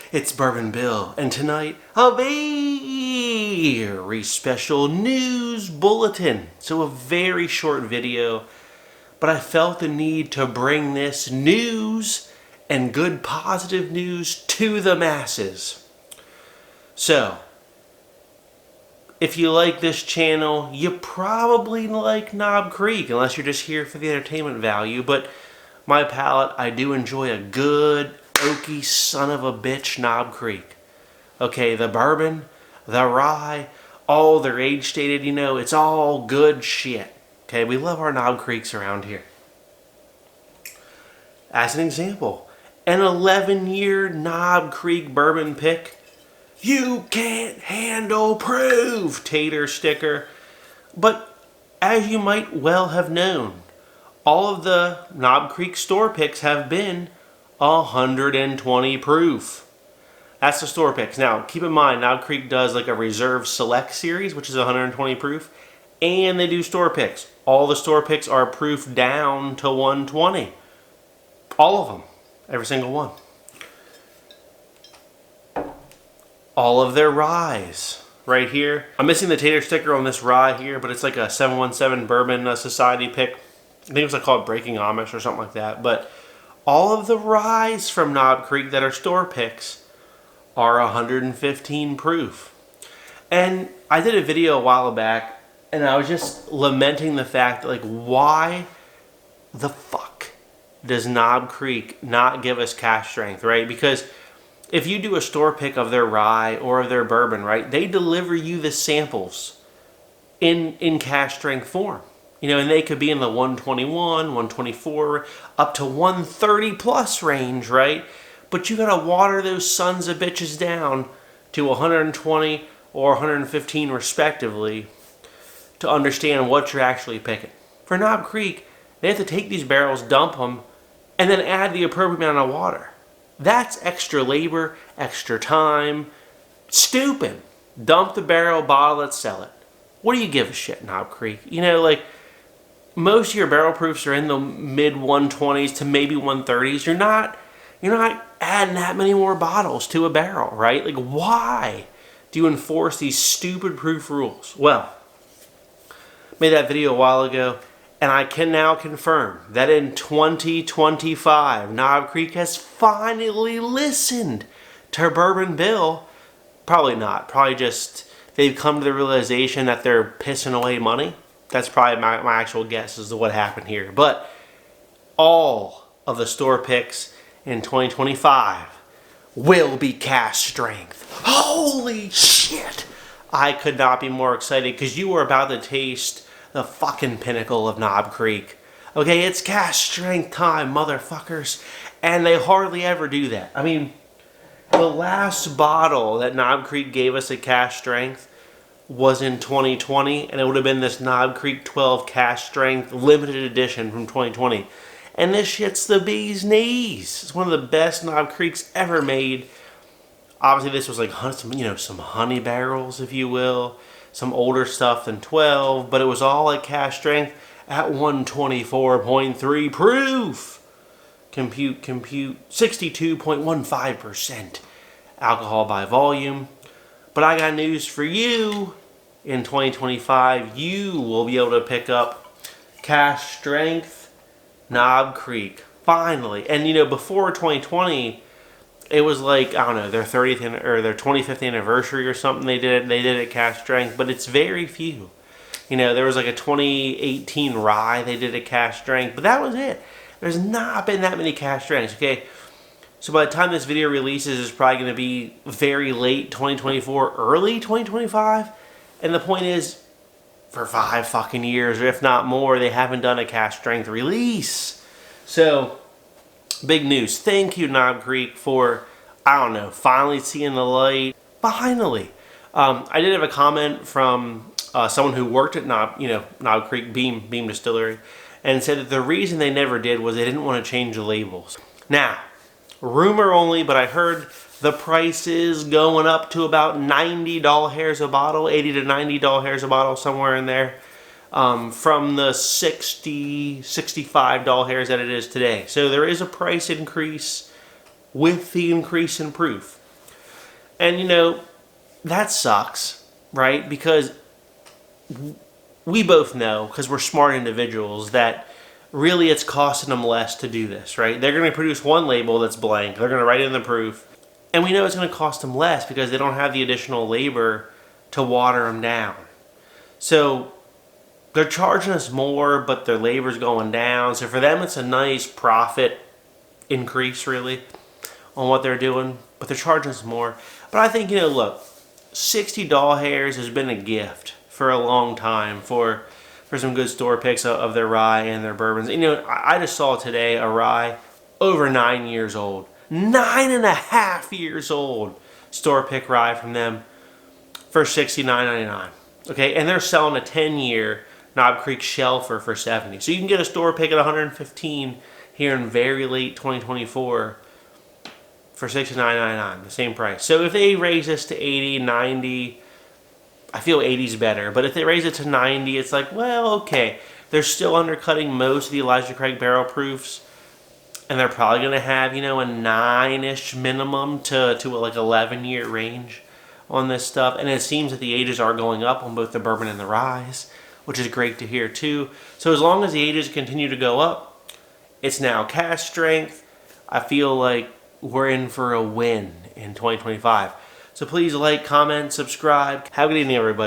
It's Bourbon Bill, and tonight a very special news bulletin. So a very short video, but I felt the need to bring this news and good positive news to the masses. So, if you like this channel, you probably like Knob Creek, unless you're just here for the entertainment value, but my palate, I do enjoy a good, oaky son of a bitch Knob Creek. Okay, the bourbon, the rye, all their age stated, it's all good shit. Okay, we love our Knob Creeks around here. As an example, an 11-year Knob Creek bourbon pick, you can't handle proof tater sticker. But as you might well have known, all of the Knob Creek store picks have been 120 proof. That's the store picks. Now, keep in mind, Knob Creek does like a Reserve Select series, which is 120 proof, and they do store picks. All the store picks are proof down to 120. All of them. Every single one. All of their ryes. Right here. I'm missing the tater sticker on this rye here, but it's like a 717 Bourbon Society pick. I think it was called Breaking Amish or something like that. But all of the ryes from Knob Creek that are store picks are 115 proof. And I did a video a while back, and I was just lamenting the fact that, why the fuck does Knob Creek not give us cask strength, right? Because if you do a store pick of their rye or of their bourbon, right, they deliver you the samples in cask strength form. And they could be in the 121, 124, up to 130 plus range, right? But you gotta water those sons of bitches down to 120 or 115 respectively to understand what you're actually picking. For Knob Creek, they have to take these barrels, dump them, and then add the appropriate amount of water. That's extra labor, extra time. Stupid. Dump the barrel, bottle it, sell it. What do you give a shit, Knob Creek? Most of your barrel proofs are in the mid 120s to maybe 130s. You're not adding that many more bottles to a barrel, right? Why do you enforce these stupid proof rules? Well, made that video a while ago, and I can now confirm that in 2025, Knob Creek has finally listened to Bourbon Bill. Probably not. Probably just they've come to the realization that they're pissing away money. That's probably my actual guess as to what happened here. But all of the store picks in 2025 will be cask strength. Holy shit! I could not be more excited because you are about to taste the fucking pinnacle of Knob Creek. Okay, it's cask strength time, motherfuckers. And they hardly ever do that. I mean, the last bottle that Knob Creek gave us at cask strength was in 2020, and it would have been this Knob Creek 12 cask strength limited edition from 2020. And this shit's the bee's knees. It's one of the best Knob Creeks ever made. Obviously, this was some honey barrels, if you will, some older stuff than 12, but it was all at cask strength at 124.3 proof. Compute 62.15% alcohol by volume. But I got news for you. In 2025, you will be able to pick up cask strength Knob Creek. Finally. And before 2020, it was their 30th or their 25th anniversary or something. They did it cask strength, but it's very few. There was a 2018 rye they did at cask strength, but that was it. There's not been that many cask strengths, okay? So by the time this video releases, it's probably going to be very late 2024, early 2025. And the point is, for 5 fucking years, or if not more, they haven't done a cask strength release. So, big news. Thank you, Knob Creek, for, finally seeing the light. Finally. I did have a comment from someone who worked at Knob Creek Beam Distillery, and said that the reason they never did was they didn't want to change the labels. Now, rumor only, but I heard the price is going up to about $90 a bottle, $80 to $90 a bottle, somewhere in there, from the $60, $65 that it is today. So there is a price increase with the increase in proof. And that sucks, right? Because we both know, because we're smart individuals, that really it's costing them less to do this, right? They're going to produce one label that's blank. They're going to write in the proof. And we know it's going to cost them less because they don't have the additional labor to water them down. So they're charging us more, but their labor's going down. So for them, it's a nice profit increase, really, on what they're doing. But they're charging us more. But I think, look, 60 doll hairs has been a gift for a long time for some good store picks of their rye and their bourbons. I just saw today a rye over 9 years old. 9.5 years old. Store pick rye from them for $69.99. Okay, and they're selling a 10-year Knob Creek Shelfer for $70. So you can get a store pick at $115 here in very late 2024 for $69.99, the same price. So if they raise this to 80, 90, I feel 80's better. But if they raise it to 90, it's like, well, okay. They're still undercutting most of the Elijah Craig barrel proofs. And they're probably going to have, a 9-ish minimum to like 11-year range on this stuff. And it seems that the ages are going up on both the bourbon and the ryes, which is great to hear too. So as long as the ages continue to go up, it's now cask strength. I feel like we're in for a win in 2025. So please like, comment, subscribe. Have a good evening, everybody.